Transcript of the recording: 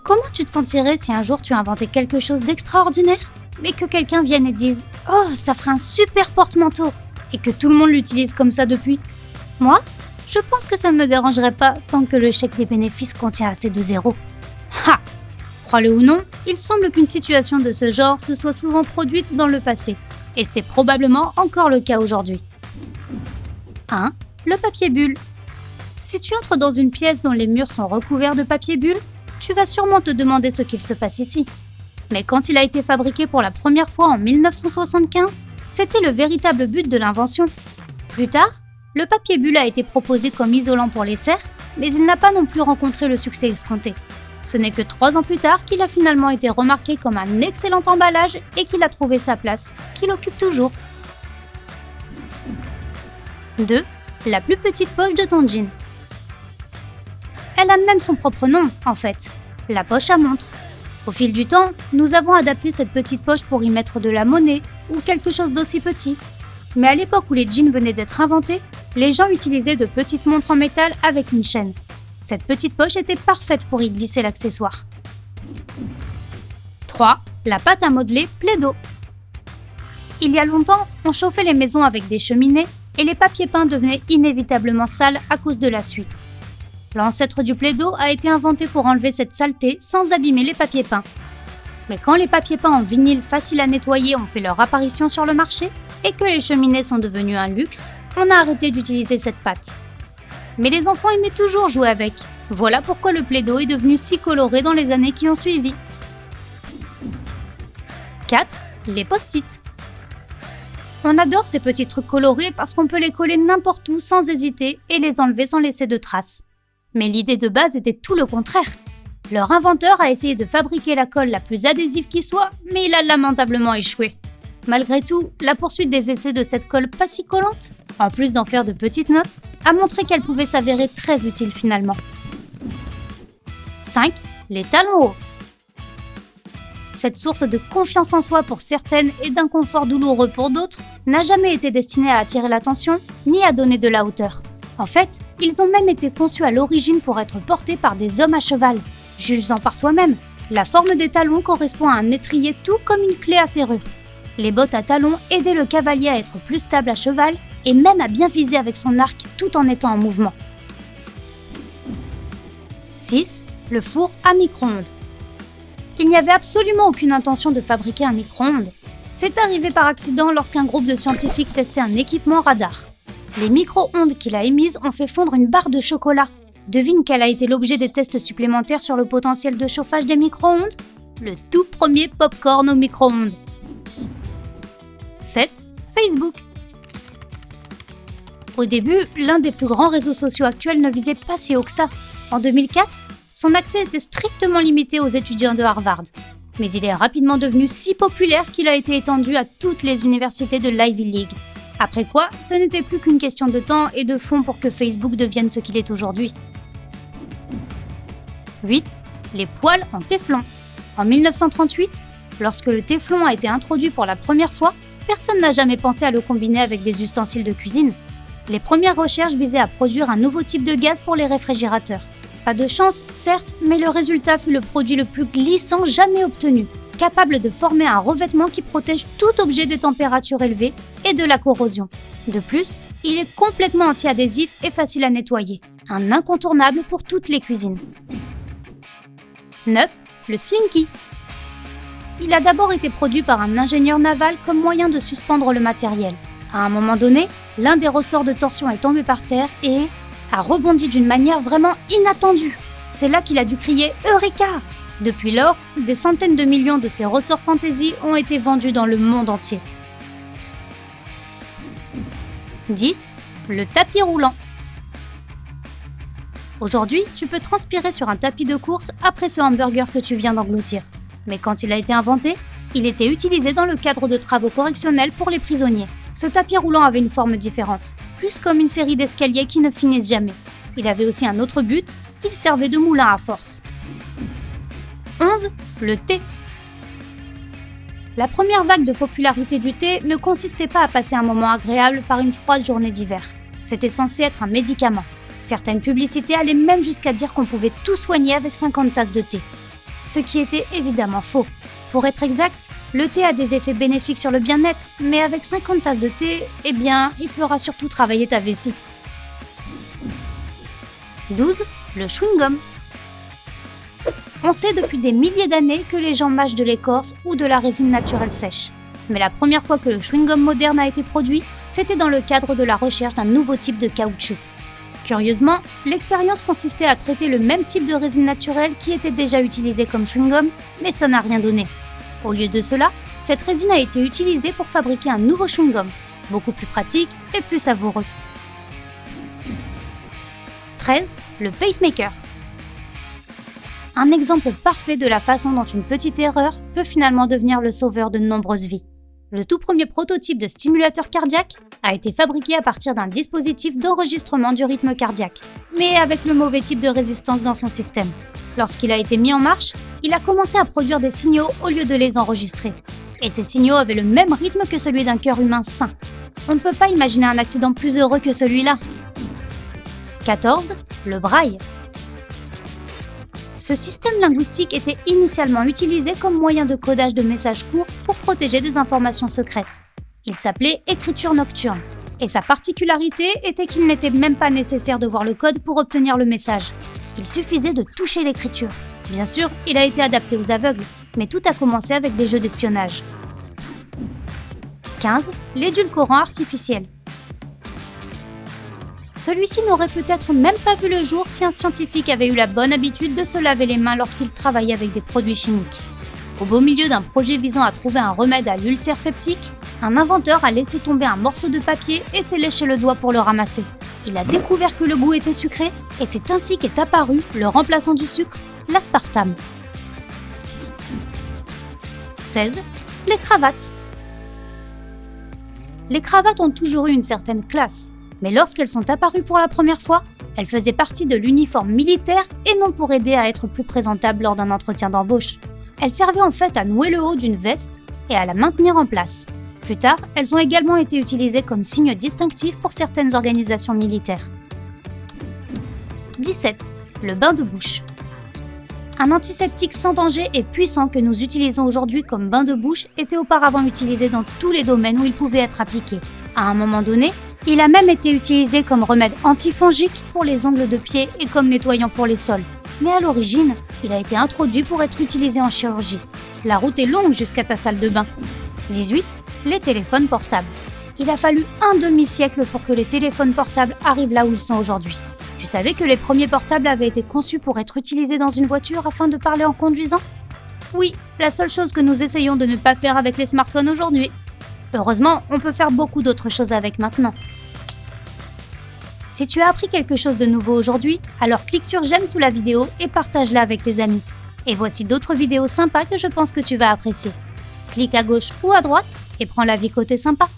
Comment tu te sentirais si un jour tu inventais quelque chose d'extraordinaire, mais que quelqu'un vienne et dise « Oh, ça ferait un super porte-manteau !» et que tout le monde l'utilise comme ça depuis? Moi, je pense que ça ne me dérangerait pas tant que le chèque des bénéfices contient assez de zéros. Ha! Crois-le ou non, il semble qu'une situation de ce genre se soit souvent produite dans le passé, et c'est probablement encore le cas aujourd'hui. 1. Le papier bulle. Si tu entres dans une pièce dont les murs sont recouverts de papier bulle, tu vas sûrement te demander ce qu'il se passe ici. Mais quand il a été fabriqué pour la première fois en 1975, c'était le véritable but de l'invention. Plus tard, le papier bulle a été proposé comme isolant pour les serres, mais il n'a pas non plus rencontré le succès escompté. Ce n'est que 3 ans plus tard qu'il a finalement été remarqué comme un excellent emballage et qu'il a trouvé sa place, qu'il occupe toujours. 2. La plus petite poche de ton jean. Elle a même son propre nom, en fait, la poche à montre. Au fil du temps, nous avons adapté cette petite poche pour y mettre de la monnaie ou quelque chose d'aussi petit. Mais à l'époque où les jeans venaient d'être inventés, les gens utilisaient de petites montres en métal avec une chaîne. Cette petite poche était parfaite pour y glisser l'accessoire. 3. La pâte à modeler Play-Doh. Il y a longtemps, on chauffait les maisons avec des cheminées et les papiers peints devenaient inévitablement sales à cause de la suie. L'ancêtre du Play-Doh a été inventé pour enlever cette saleté sans abîmer les papiers peints. Mais quand les papiers peints en vinyle faciles à nettoyer ont fait leur apparition sur le marché et que les cheminées sont devenues un luxe, on a arrêté d'utiliser cette pâte. Mais les enfants aimaient toujours jouer avec. Voilà pourquoi le Play-Doh est devenu si coloré dans les années qui ont suivi. 4. Les post-it. On adore ces petits trucs colorés parce qu'on peut les coller n'importe où sans hésiter et les enlever sans laisser de traces. Mais l'idée de base était tout le contraire. Leur inventeur a essayé de fabriquer la colle la plus adhésive qui soit, mais il a lamentablement échoué. Malgré tout, la poursuite des essais de cette colle pas si collante, en plus d'en faire de petites notes, a montré qu'elle pouvait s'avérer très utile finalement. 5. Les talons hauts. Cette source de confiance en soi pour certaines et d'un confort douloureux pour d'autres n'a jamais été destinée à attirer l'attention ni à donner de la hauteur. En fait, ils ont même été conçus à l'origine pour être portés par des hommes à cheval. Juge-en par toi-même, la forme des talons correspond à un étrier tout comme une clé à serrure. Les bottes à talons aidaient le cavalier à être plus stable à cheval et même à bien viser avec son arc tout en étant en mouvement. 6. Le four à micro-ondes. Il n'y avait absolument aucune intention de fabriquer un micro-ondes. C'est arrivé par accident lorsqu'un groupe de scientifiques testait un équipement radar. Les micro-ondes qu'il a émises ont fait fondre une barre de chocolat. Devine quel a été l'objet des tests supplémentaires sur le potentiel de chauffage des micro-ondes? Le tout premier pop-corn au micro-ondes. 7. Facebook. Au début, l'un des plus grands réseaux sociaux actuels ne visait pas si haut que ça. En 2004, son accès était strictement limité aux étudiants de Harvard. Mais il est rapidement devenu si populaire qu'il a été étendu à toutes les universités de l'Ivy League. Après quoi, ce n'était plus qu'une question de temps et de fonds pour que Facebook devienne ce qu'il est aujourd'hui. 8. Les poêles en téflon. En 1938, lorsque le téflon a été introduit pour la première fois, personne n'a jamais pensé à le combiner avec des ustensiles de cuisine. Les premières recherches visaient à produire un nouveau type de gaz pour les réfrigérateurs. Pas de chance, certes, mais le résultat fut le produit le plus glissant jamais obtenu, capable de former un revêtement qui protège tout objet des températures élevées et de la corrosion. De plus, il est complètement anti-adhésif et facile à nettoyer, un incontournable pour toutes les cuisines. 9. Le Slinky. Il a d'abord été produit par un ingénieur naval comme moyen de suspendre le matériel. À un moment donné, l'un des ressorts de torsion est tombé par terre et a rebondi d'une manière vraiment inattendue. C'est là qu'il a dû crier « Eureka !» Depuis lors, des centaines de millions de ces ressorts fantaisie ont été vendus dans le monde entier. 10. Le tapis roulant. Aujourd'hui, tu peux transpirer sur un tapis de course après ce hamburger que tu viens d'engloutir. Mais quand il a été inventé, il était utilisé dans le cadre de travaux correctionnels pour les prisonniers. Ce tapis roulant avait une forme différente, plus comme une série d'escaliers qui ne finissent jamais. Il avait aussi un autre but, il servait de moulin à force. 11. Le thé. La première vague de popularité du thé ne consistait pas à passer un moment agréable par une froide journée d'hiver. C'était censé être un médicament. Certaines publicités allaient même jusqu'à dire qu'on pouvait tout soigner avec 50 tasses de thé. Ce qui était évidemment faux. Pour être exact, le thé a des effets bénéfiques sur le bien-être, mais avec 50 tasses de thé, eh bien, il fera surtout travailler ta vessie. 12. Le chewing-gum. On sait depuis des milliers d'années que les gens mâchent de l'écorce ou de la résine naturelle sèche. Mais la première fois que le chewing-gum moderne a été produit, c'était dans le cadre de la recherche d'un nouveau type de caoutchouc. Curieusement, l'expérience consistait à traiter le même type de résine naturelle qui était déjà utilisée comme chewing-gum, mais ça n'a rien donné. Au lieu de cela, cette résine a été utilisée pour fabriquer un nouveau chewing-gum, beaucoup plus pratique et plus savoureux. 13. Le pacemaker. Un exemple parfait de la façon dont une petite erreur peut finalement devenir le sauveur de nombreuses vies. Le tout premier prototype de stimulateur cardiaque a été fabriqué à partir d'un dispositif d'enregistrement du rythme cardiaque, mais avec le mauvais type de résistance dans son système. Lorsqu'il a été mis en marche, il a commencé à produire des signaux au lieu de les enregistrer. Et ces signaux avaient le même rythme que celui d'un cœur humain sain. On ne peut pas imaginer un accident plus heureux que celui-là. 14. Le braille. Ce système linguistique était initialement utilisé comme moyen de codage de messages courts pour protéger des informations secrètes. Il s'appelait écriture nocturne, et sa particularité était qu'il n'était même pas nécessaire de voir le code pour obtenir le message. Il suffisait de toucher l'écriture. Bien sûr, il a été adapté aux aveugles, mais tout a commencé avec des jeux d'espionnage. 15. L'édulcorant artificiel. Celui-ci n'aurait peut-être même pas vu le jour si un scientifique avait eu la bonne habitude de se laver les mains lorsqu'il travaillait avec des produits chimiques. Au beau milieu d'un projet visant à trouver un remède à l'ulcère peptique, un inventeur a laissé tomber un morceau de papier et s'est léché le doigt pour le ramasser. Il a découvert que le goût était sucré et c'est ainsi qu'est apparu le remplaçant du sucre, l'aspartame. 16. Les cravates. Les cravates ont toujours eu une certaine classe. Mais lorsqu'elles sont apparues pour la première fois, elles faisaient partie de l'uniforme militaire et non pour aider à être plus présentable lors d'un entretien d'embauche. Elles servaient en fait à nouer le haut d'une veste et à la maintenir en place. Plus tard, elles ont également été utilisées comme signe distinctif pour certaines organisations militaires. 17. Le bain de bouche. Un antiseptique sans danger et puissant que nous utilisons aujourd'hui comme bain de bouche était auparavant utilisé dans tous les domaines où il pouvait être appliqué. À un moment donné, il a même été utilisé comme remède antifongique pour les ongles de pied et comme nettoyant pour les sols. Mais à l'origine, il a été introduit pour être utilisé en chirurgie. La route est longue jusqu'à ta salle de bain. 18. Les téléphones portables. Il a fallu un demi-siècle pour que les téléphones portables arrivent là où ils sont aujourd'hui. Tu savais que les premiers portables avaient été conçus pour être utilisés dans une voiture afin de parler en conduisant ? Oui, la seule chose que nous essayons de ne pas faire avec les smartphones aujourd'hui. Heureusement, on peut faire beaucoup d'autres choses avec maintenant. Si tu as appris quelque chose de nouveau aujourd'hui, alors clique sur j'aime sous la vidéo et partage-la avec tes amis. Et voici d'autres vidéos sympas que je pense que tu vas apprécier. Clique à gauche ou à droite et prends la vie côté sympa.